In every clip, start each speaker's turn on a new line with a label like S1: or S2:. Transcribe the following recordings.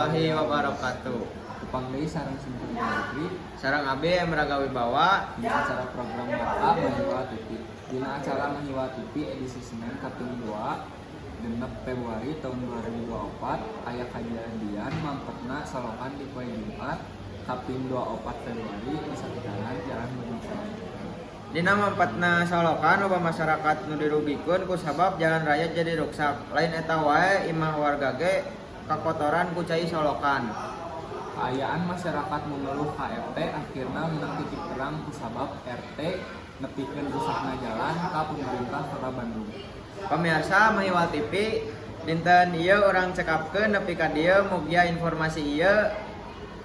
S1: warahmatullahi wabarakatuh.
S2: Panggil sarang simpul Jari
S1: Sarang Abe Emraga Wibawa
S2: di acara program Bapak Mahiwa TV. Di acara Mahiwa TV edisi Senin kaping 2 genep Februari tahun 2024 aya kejadian mampetna solokan di poe Jumat kaping 24 Februari di sekitaran Jalan Benokan.
S1: Dina mampatna solokan loba masyarakat nu dirugikeun ku sabab jalan raya jadi ruksak. Lain eta wae imah warga ge kakotoran ku cai solokan.
S2: Keayaan masyarakat mengeluh KRT akhirnya menang titik terang kusabab RT nepikeun rusakna jalan ka pemerintah Kota Bandung.
S1: Pemirsa Mahiwal TV, dinten ieu urang cekapkeun nepi ka dieu mugia informasi ieu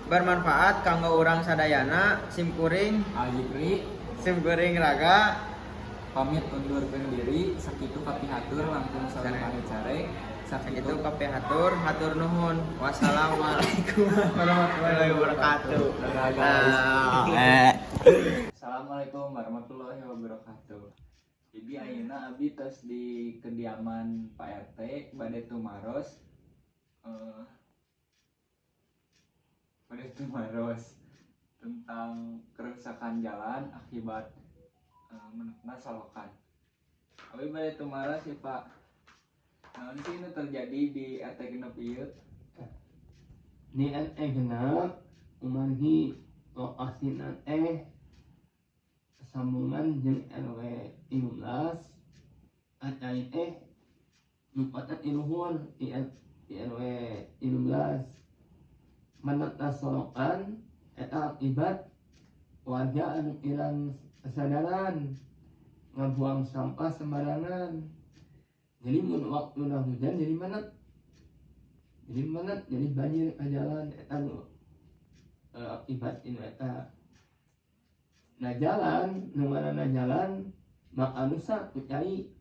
S1: bermanfaat kanggo urang sadayana. Simkuring Simkuring Raga
S2: Pamit undurkeun diri sakitu kapihatur langkung sareng care.
S1: Sakitu kapihatur hatur nuhun. Wassalamualaikum warahmatullahi wabarakatuh.
S2: Assalamualaikum warahmatullahi wabarakatuh. Jadi ayeuna abi tos di kediaman Pak RT bade tumaros tentang kerusakan jalan akibat menekna solokan. Abi bade tumaros ya Pak. Nah, ini terjadi di RT genep ieu.
S3: Di RT genep umarhi lokasinan sambungan jeung RW 15 acai nupatan iluhur di RW 15 menetna solokan eta akibat warga anu ilang kesadaran ngabuang sampah sembarangan. Jadi mun waktu hujan jadi manat jadi banjir ke jalan eta akibat ini eta. Nah jalan nu ngaranna jalan maka rusak ku cai.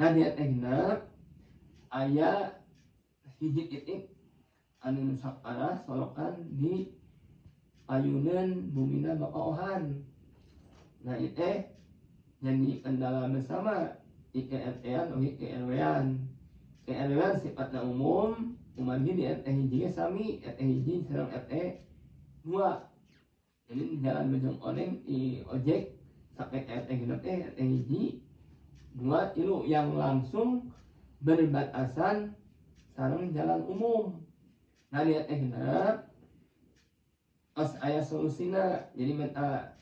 S3: Nah di eta genep aya hiji titik anu rusak parah solokan di payuneun bumina Bapaohan. Nah itu jadi kendala bersama IKRT-an oge KRW-an. KRW-an sifatna umum, umargi di RT hiji sami, RT hiji sareng RT 2. Jadi jalan Bojong Oneng di ojek sampai RT genep RT hiji 2 itu yang langsung berbatasan sareng jalan umum. Nah di RT genep pas aya solusina, jadi minta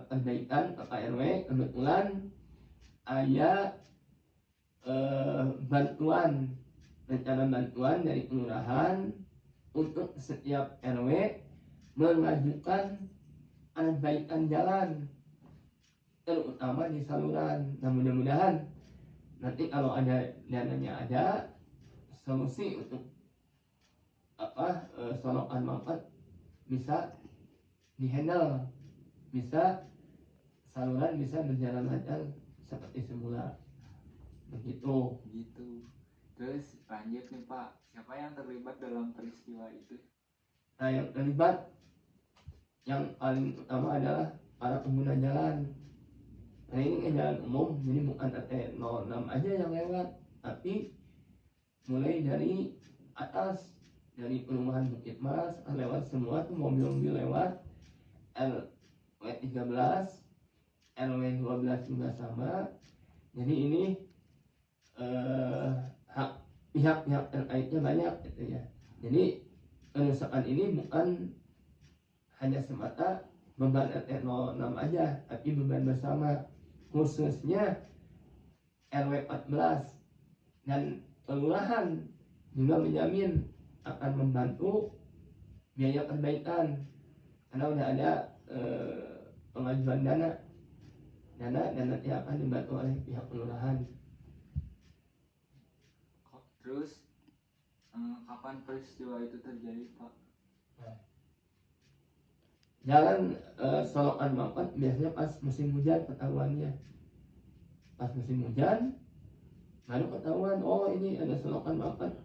S3: perbaikan ke KRW kebetulan aya rencana bantuan dari kelurahan untuk setiap RW mengajukan perbaikan jalan terutama di saluran. Nah mudah-mudahan nanti kalau ada dananya ada solusi untuk solokan mampet bisa dihandle, bisa saluran bisa berjalan lancar seperti semula begitu.
S2: Terus lanjut nih Pak, siapa yang terlibat dalam peristiwa itu?
S3: Nah yang terlibat yang paling utama adalah para pengguna jalan. Nah ini kan jalan umum, jadi bukan RT 06 aja yang lewat, tapi mulai dari atas, dari perumahan Bukit Mas lewat semua tuh mobil-mobil lewat. RW 13 RW 12 juga sama. Jadi ini pihak-pihak terkaitnya banyak gitu ya. Jadi kerusakan ini bukan hanya semata beban RT 06 aja, tapi beban bersama, khususnya RW 14 dan kelurahan juga menjamin akan membantu biaya perbaikan karena udah ada pengajuan dana nanti akan dibantu oleh pihak kelurahan.
S2: Terus kapan peristiwa itu terjadi Pak?
S3: Jalan solokan mampet biasanya pas musim hujan ketahuannya. Pas musim hujan baru ketahuan, oh ini ada solokan mampet.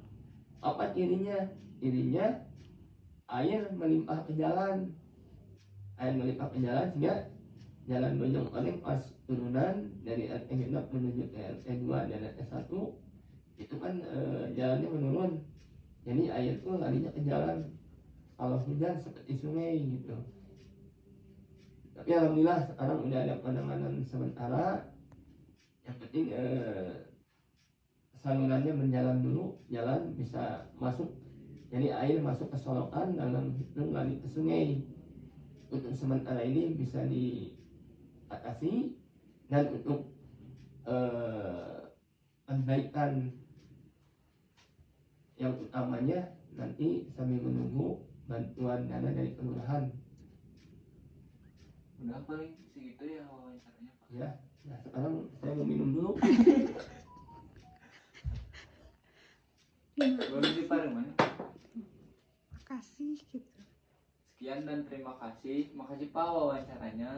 S3: Apa cirinya? Cirinya air melimpah ke jalan sehingga jalan Bojong Oneng pas turunan dari RT 6 menuju ke RT 2 dan RT 1 itu kan jalannya menurun. Jadi air tuh larinya ke jalan, kalau hujan seperti sungai gitu. Tapi alhamdulillah sekarang udah ada penanganan sementara. Yang penting salurannya berjalan dulu, jalan bisa masuk. Jadi air masuk ke solokan dalam hitung lari ke sungai. Untuk sementara ini bisa diatasi, dan untuk perbaikan yang utamanya nanti sambil menunggu bantuan dana dari kelurahan.
S2: Udah paling segitu ya wawancaranya Pak.
S3: Ya, nah sekarang saya mau minum dulu.
S2: Boleh dipareman.
S4: Makasih gitu.
S2: Sekian dan terima kasih. Makasih Pak wawancaranya.